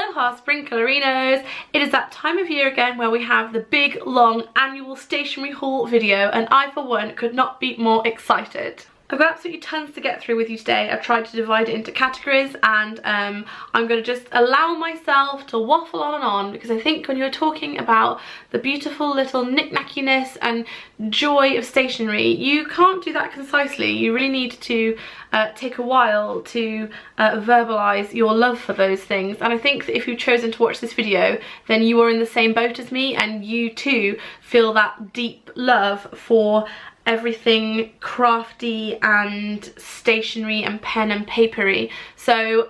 Aloha Sprinklerinos! It is that time of year again where we have the big long annual stationery haul video, and I for one could not be more excited. I've got absolutely tons to get through with you today. I've tried to divide it into categories, and I'm going to just allow myself to waffle on and on, because I think when you're talking about the beautiful little knick-knackiness and joy of stationery, you can't do that concisely. You really need to take a while to verbalise your love for those things, and I think that if you've chosen to watch this video, then you are in the same boat as me, and you too feel that deep love for everything crafty and stationery and pen and papery. So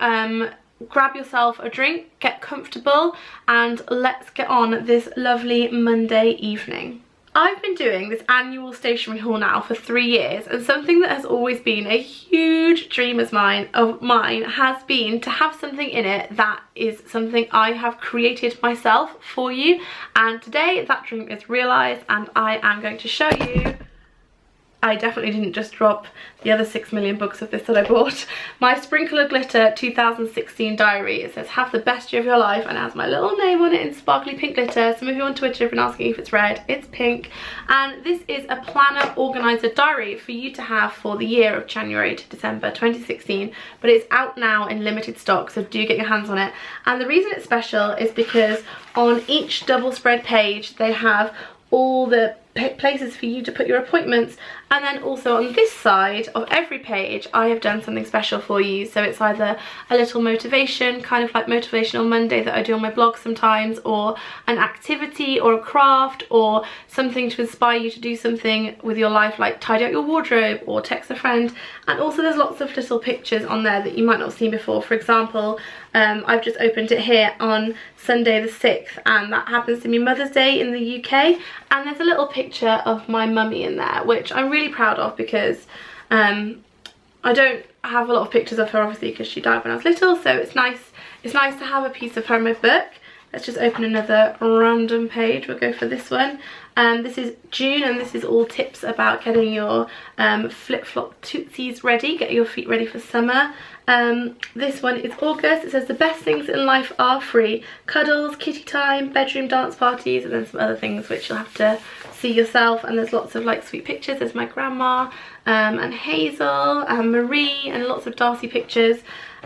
grab yourself a drink, get comfortable, and let's get on this lovely Monday evening. I've been doing this annual stationery haul now for 3 years, and something that has always been a huge dream of mine has been to have something in it that is something I have created myself for you, and today that dream is realised, and I am going to show you. I definitely didn't just drop the other 6 million books of this that I bought. My Sprinkler Glitter 2016 diary. It says, have the best year of your life, and it has my little name on it in sparkly pink glitter. Some of you on Twitter have been asking if it's red. It's pink. And this is a planner organizer diary for you to have for the year of January to December 2016. But it's out now in limited stock, so do get your hands on it. And the reason it's special is because on each double spread page they have all the places for you to put your appointments, and then also on this side of every page I have done something special for you. So it's either a little motivation, kind of like Motivational Monday that I do on my blog sometimes, or an activity or a craft, or something to inspire you to do something with your life, like tidy out your wardrobe or text a friend. And also there's lots of little pictures on there that you might not have seen before. For example, I've just opened it here on Sunday the 6th, and that happens to be Mother's Day in the UK, and there's a little picture of my mummy in there, which I'm really proud of, because I don't have a lot of pictures of her, obviously, because she died when I was little, so it's nice to have a piece of her in my book. Let's just open another random page. We'll go for this one. This is June, and this is all tips about getting your flip-flop tootsies ready, get your feet ready for summer. This one is August. It says the best things in life are free: cuddles, kitty time, bedroom dance parties, and then some other things which you'll have to see yourself. And there's lots of like sweet pictures. There's my grandma and Hazel and Marie, and lots of Darcy pictures.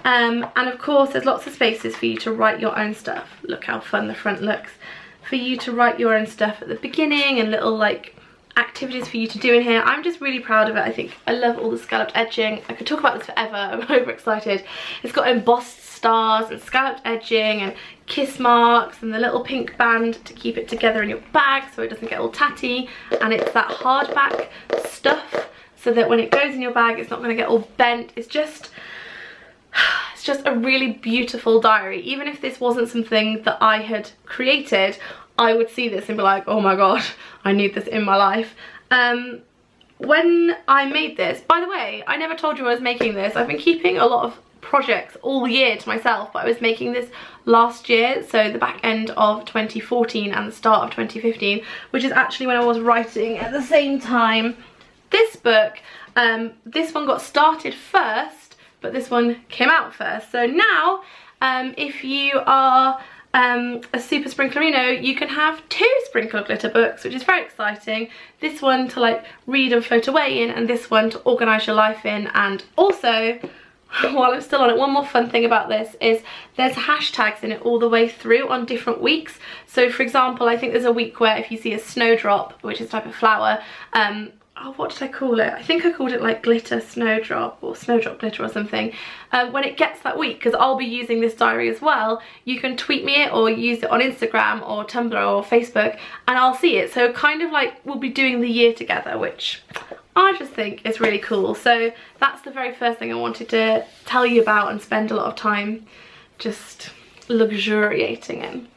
And of course there's lots of spaces for you to write your own stuff. Look how fun the front looks. For you to write your own stuff at the beginning, and little like activities for you to do in here. I'm just really proud of it. I think I love all the scalloped edging. I could talk about this forever. I'm overexcited. It's got embossed stars and scalloped edging and kiss marks, and the little pink band to keep it together in your bag so it doesn't get all tatty. And it's that hardback stuff so that when it goes in your bag it's not going to get all bent. It's just a really beautiful diary. Even if this wasn't something that I had created, I would see this and be like, oh my god, I need this in my life. When I made this, by the way, I never told you I was making this. I've been keeping a lot of projects all year to myself, but I was making this last year, so the back end of 2014 and the start of 2015, which is actually when I was writing at the same time this book. This one got started first, but this one came out first. So now, if you are a super Sprinklerino, you can have 2 Sprinkler Glitter books, which is very exciting. This one to like read and float away in, and this one to organise your life in. And also, while I'm still on it, one more fun thing about this is there's hashtags in it all the way through on different weeks. So for example, I think there's a week where if you see a snowdrop, which is a type of flower, oh, what did I call it? I think I called it like glitter snowdrop or snowdrop glitter or something. When it gets that week, because I'll be using this diary as well, you can tweet me it or use it on Instagram or Tumblr or Facebook, and I'll see it. So kind of like we'll be doing the year together, which I just think is really cool. So that's the very first thing I wanted to tell you about and spend a lot of time just luxuriating in.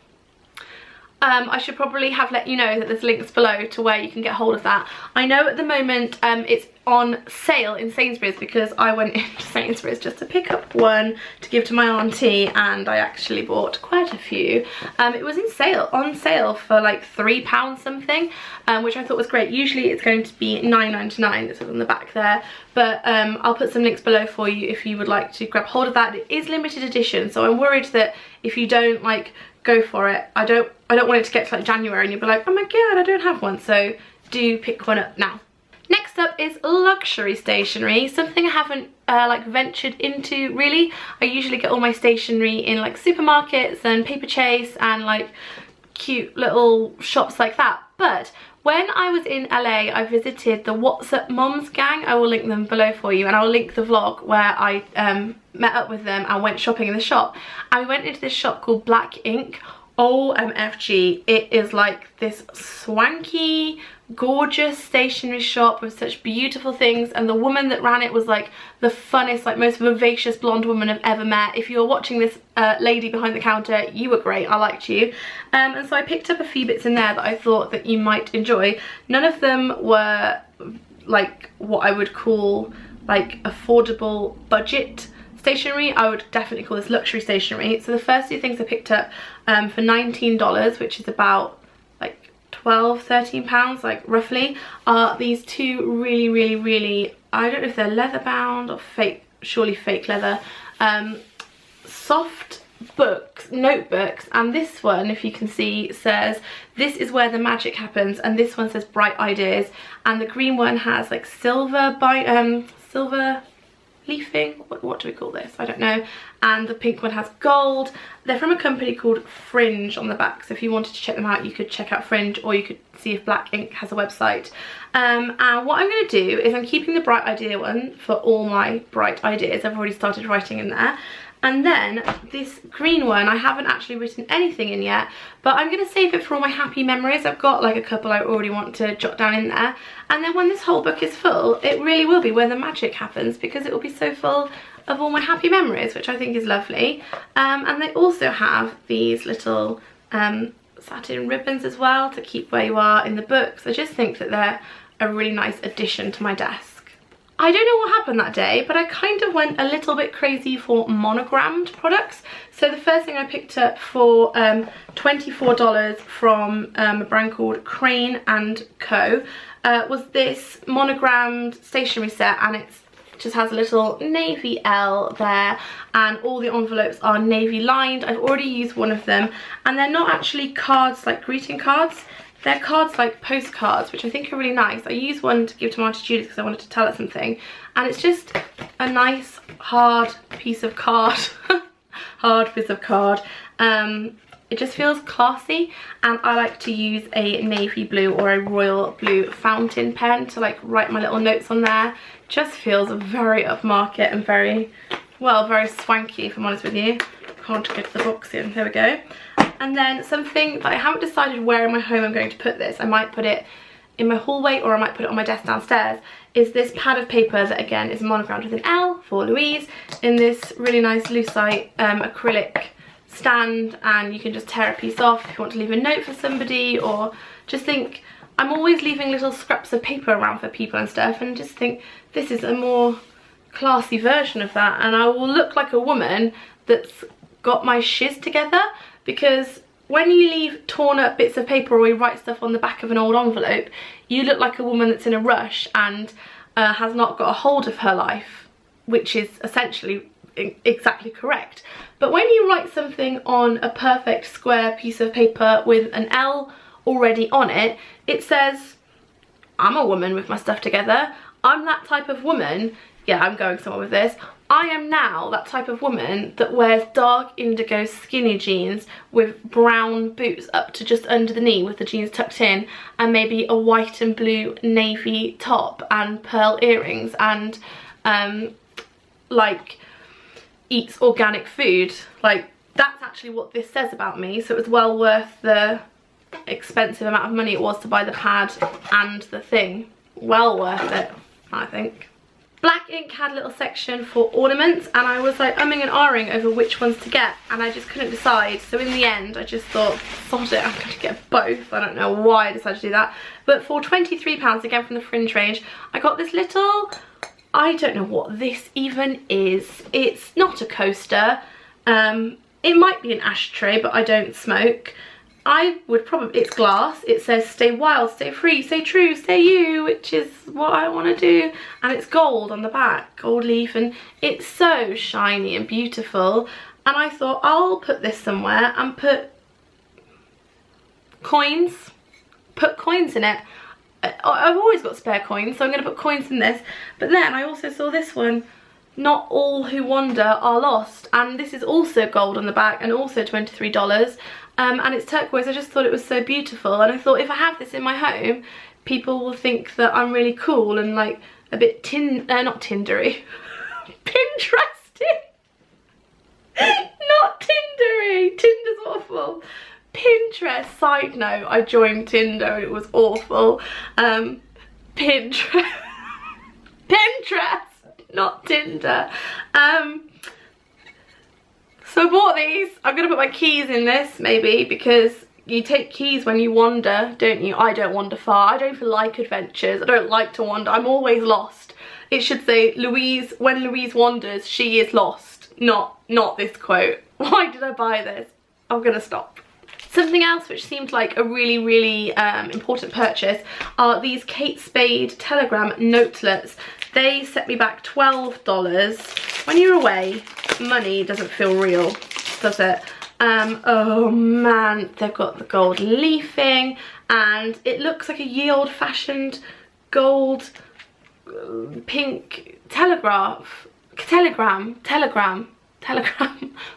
I should probably have let you know that there's links below to where you can get hold of that. I know at the moment it's on sale in Sainsbury's, because I went into Sainsbury's just to pick up one to give to my auntie, and I actually bought quite a few. It was on sale for like £3 something, which I thought was great. Usually it's going to be £9.99, it says on the back there, but I'll put some links below for you if you would like to grab hold of that. It is limited edition, so I'm worried that if you don't like go for it, I don't want it to get to like January and you'll be like, oh my god, I don't have one. So do pick one up now. Next up is luxury stationery, something I haven't like ventured into really. I usually get all my stationery in like supermarkets and Paper Chase and like cute little shops like that. But when I was in LA, I visited the What's Up Moms gang. I will link them below for you, and I will link the vlog where I met up with them and went shopping in the shop. And we went into this shop called Black Ink. OMFG, it is like this swanky, gorgeous stationery shop with such beautiful things, and the woman that ran it was like the funnest, like most vivacious blonde woman I've ever met. If you're watching this lady behind the counter, you were great, I liked you. And so I picked up a few bits in there that I thought that you might enjoy. None of them were like what I would call like affordable budget stationery. I would definitely call this luxury stationery. So the first two things I picked up for $19, which is about like 12-13 pounds, like roughly, are these two really, I don't know if they're leather bound or fake, surely fake leather, soft books, notebooks. And this one, if you can see, says this is where the magic happens, and this one says bright ideas, and the green one has like silver leafing, what do we call this, I don't know, and the pink one has gold. They're from a company called Fringe on the back, so if you wanted to check them out you could check out Fringe, or you could see if Black Ink has a website. And what I'm going to do is I'm keeping the bright idea one for all my bright ideas. I've already started writing in there. And then this green one, I haven't actually written anything in yet, but I'm going to save it for all my happy memories. I've got like a couple I already want to jot down in there. And then when this whole book is full, it really will be where the magic happens, because it will be so full of all my happy memories, which I think is lovely. And they also have these little satin ribbons as well to keep where you are in the books. I just think that they're a really nice addition to my desk. I don't know what happened that day, but I kind of went a little bit crazy for monogrammed products. So the first thing I picked up for $24 from a brand called Crane & Co. Was this monogrammed stationery set, and it just has a little navy L there, and all the envelopes are navy lined. I've already used one of them, and they're not actually cards like greeting cards. They're cards like postcards, which I think are really nice. I used one to give to my Auntie Judith because I wanted to tell her something. And it's just a nice hard piece of card. Hard piece of card. It just feels classy, and I like to use a navy blue or a royal blue fountain pen to like write my little notes on there. Just feels very upmarket and very, well, very swanky, if I'm honest with you. Can't get to the box in. There we go. And then something that I haven't decided where in my home I'm going to put this. I might put it in my hallway, or I might put it on my desk downstairs, is this pad of paper that again is monogrammed with an L for Louise, in this really nice lucite acrylic stand, and you can just tear a piece off if you want to leave a note for somebody, or just think, I'm always leaving little scraps of paper around for people and stuff, and just think this is a more classy version of that, and I will look like a woman that's got my shiz together. Because when you leave torn up bits of paper, or you write stuff on the back of an old envelope, you look like a woman that's in a rush and has not got a hold of her life, which is essentially exactly correct. But when you write something on a perfect square piece of paper with an L already on it, it says, I'm a woman with my stuff together. I'm that type of woman. Yeah, I'm going somewhere with this. I am now that type of woman that wears dark indigo skinny jeans with brown boots up to just under the knee with the jeans tucked in, and maybe a white and blue navy top and pearl earrings, and like eats organic food. Like, that's actually what this says about me. So it was well worth the expensive amount of money it was to buy the pad and the thing. Well worth it, I think. Black ink had a little section for ornaments, and I was like umming and ahhing over which ones to get, and I just couldn't decide. So in the end I just thought, sod it, I'm going to get both. I don't know why I decided to do that, but for £23, again from the Fringe range, I got this little, I don't know what this even is. It's not a coaster. It might be an ashtray, but I don't smoke. I would probably, it's glass, it says stay wild, stay free, stay true, stay you, which is what I want to do, and it's gold on the back, gold leaf, and it's so shiny and beautiful, and I thought I'll put this somewhere and put coins in it. I've always got spare coins, so I'm going to put coins in this. But then I also saw this one, not all who wander are lost, and this is also gold on the back and also $23. And it's turquoise. I just thought it was so beautiful, and I thought if I have this in my home, people will think that I'm really cool and like a bit not Tindery, Pinteresty. Not Tindery. Tinder's awful. Pinterest. Side note: I joined Tinder and it was awful. Pinterest, not Tinder. So I bought these. I'm going to put my keys in this, maybe, because you take keys when you wander, don't you? I don't wander far. I don't even like adventures. I don't like to wander. I'm always lost. It should say, Louise, when Louise wanders, she is lost. Not this quote. Why did I buy this? I'm going to stop. Something else which seemed like a really important purchase are these Kate Spade Telegram notelets. They set me back $12. When you're away, money doesn't feel real, does it? Oh man, they've got the gold leafing, and it looks like a ye old fashioned gold pink telegram.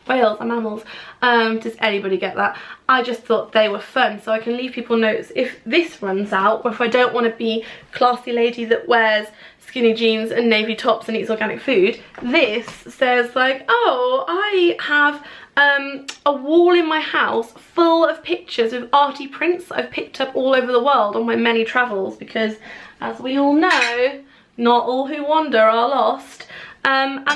Whales are mammals. Does anybody get that? I just thought they were fun, so I can leave people notes if this runs out, or if I don't want to be classy lady that wears skinny jeans and navy tops and eats organic food. This says like, oh, I have a wall in my house full of pictures of arty prints I've picked up all over the world on my many travels, because as we all know, not all who wander are lost. And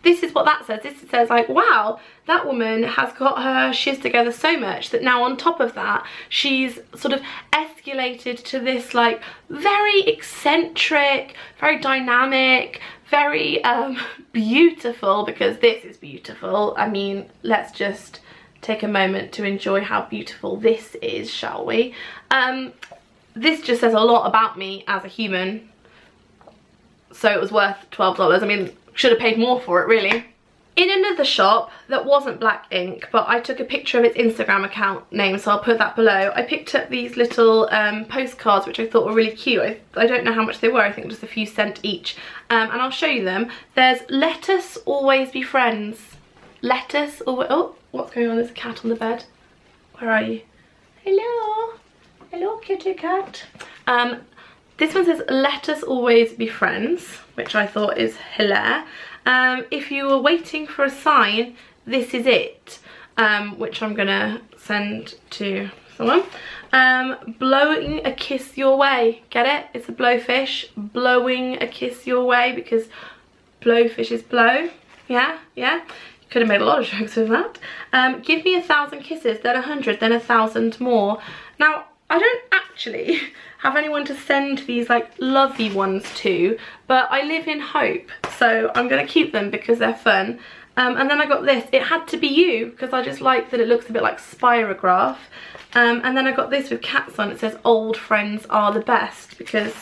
this is what that says. This says like, wow, that woman has got her shiz together so much that now on top of that, she's sort of escalated to this like very eccentric, very dynamic, very beautiful, because this is beautiful. I mean, let's just take a moment to enjoy how beautiful this is, shall we? This just says a lot about me as a human. So it was worth $12. I mean, should have paid more for it, really. In another shop that wasn't black ink, but I took a picture of its Instagram account name, so I'll put that below. I picked up these little postcards, which I thought were really cute. I don't know how much they were. I think just a few cents each. And I'll show you them. There's "Let us always be friends." Let us always... Oh, what's going on? There's a cat on the bed. Where are you? Hello. Hello, kitty cat. This one says, "Let us always be friends," which I thought is hilarious. If you were waiting for a sign, this is it, which I'm gonna send to someone. Blowing a kiss your way. Get it? It's a blowfish. Blowing a kiss your way, because blowfish is blow. Yeah, yeah. Could have made a lot of jokes with that. Give me 1,000 kisses, then 100, then 1,000 more. Now, I don't actually have anyone to send these like lovey ones to, but I live in hope, so I'm gonna keep them because they're fun. And then I got this. It had to be you, because I just like that it looks a bit like spirograph. And then I got this with cats on. It says "Old friends are the best," because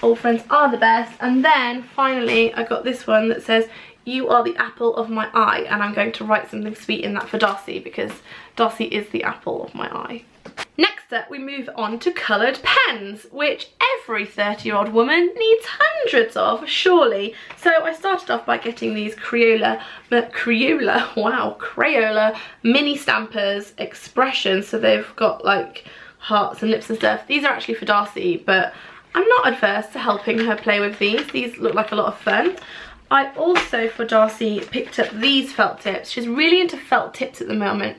old friends are the best. And then finally I got this one that says "You are the apple of my eye," and I'm going to write something sweet in that for Darcy, because Darcy is the apple of my eye. Next up, we move on to coloured pens, which every 30-year-old woman needs hundreds of, surely. So I started off by getting these Crayola mini stampers expressions. So they've got like hearts and lips and stuff. These are actually for Darcy, but I'm not adverse to helping her play with these. These look like a lot of fun. I also, for Darcy, picked up these felt tips. She's really into felt tips at the moment.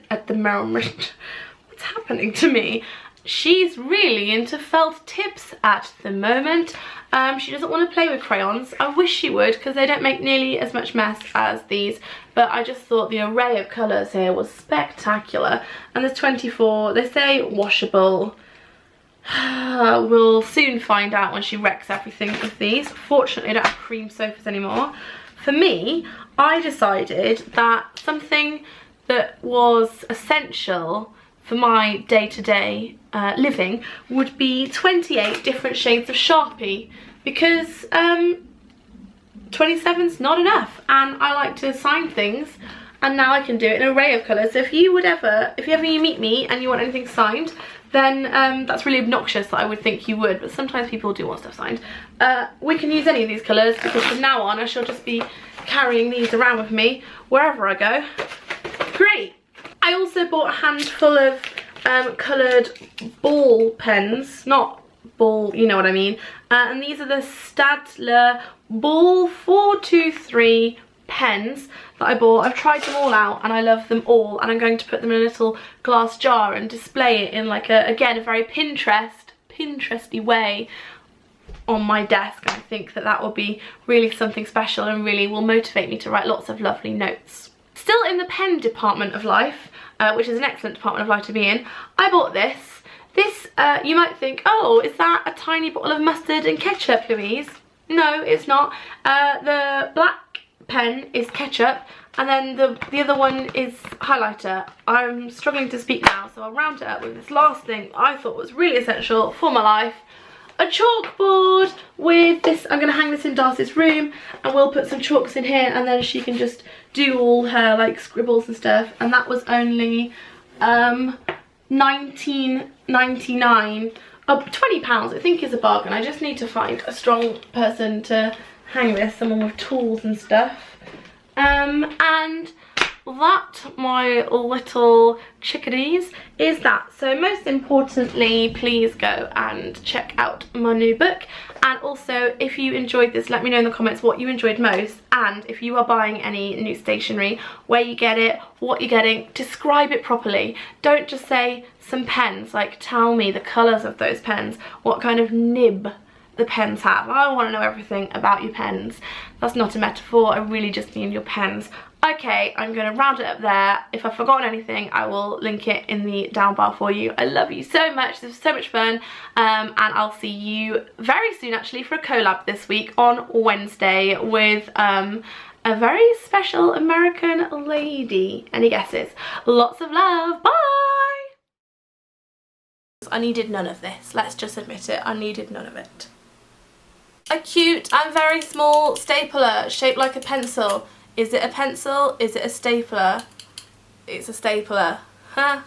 What's happening to me? she's really into felt tips at the moment. She doesn't want to play with crayons. I wish she would, because they don't make nearly as much mess as these, but I just thought the array of colours here was spectacular. And there's 24, they say washable. We'll soon find out when she wrecks everything with these. Fortunately, I don't have cream sofas anymore. For me, I decided that something that was essential for my day-to-day living would be 28 different shades of Sharpie, because 27's not enough, and I like to sign things, and now I can do it in an array of colours. So if you ever you meet me and you want anything signed, then that's really obnoxious that I would think you would, but sometimes people do want stuff signed. We can use any of these colours, because from now on I shall just be carrying these around with me wherever I go. Great! I also bought a handful of coloured ball pens, not ball, you know what I mean, and these are the Staedtler Ball 423 pens that I bought. I've tried them all out and I love them all, and I'm going to put them in a little glass jar and display it in like a very Pinteresty way on my desk. And I think that that will be really something special and really will motivate me to write lots of lovely notes. Still in the pen department of life, which is an excellent department of life to be in, I bought this. This, you might think, oh, is that a tiny bottle of mustard and ketchup, Louise? No, it's not. The black pen is ketchup, and then the other one is highlighter. I'm struggling to speak now, so I'll round it up with this last thing I thought was really essential for my life. A chalkboard with this. I'm going to hang this in Darcy's room, and we'll put some chalks in here, and then she can just do all her like scribbles and stuff. And that was only £19.99. £20 I think is a bargain. I just need to find a strong person to hang this, someone with tools and stuff. And that, my little chickadees, is that. So most importantly, please go and check out my new book, and also if you enjoyed this, let me know in the comments what you enjoyed most, and if you are buying any new stationery, where you get it, what you're getting, describe it properly. Don't just say some pens, like tell me the colours of those pens, what kind of nib the pens have. I want to know everything about your pens. That's not a metaphor, I really just mean your pens. Okay, I'm going to round it up there. If I've forgotten anything, I will link it in the down bar for you. I love you so much. This was so much fun. And I'll see you very soon, actually, for a collab this week on Wednesday with a very special American lady. Any guesses? Lots of love. Bye! I needed none of this. Let's just admit it. I needed none of it. A cute and very small stapler shaped like a pencil. Is it a pencil? Is it a stapler? It's a stapler. Huh?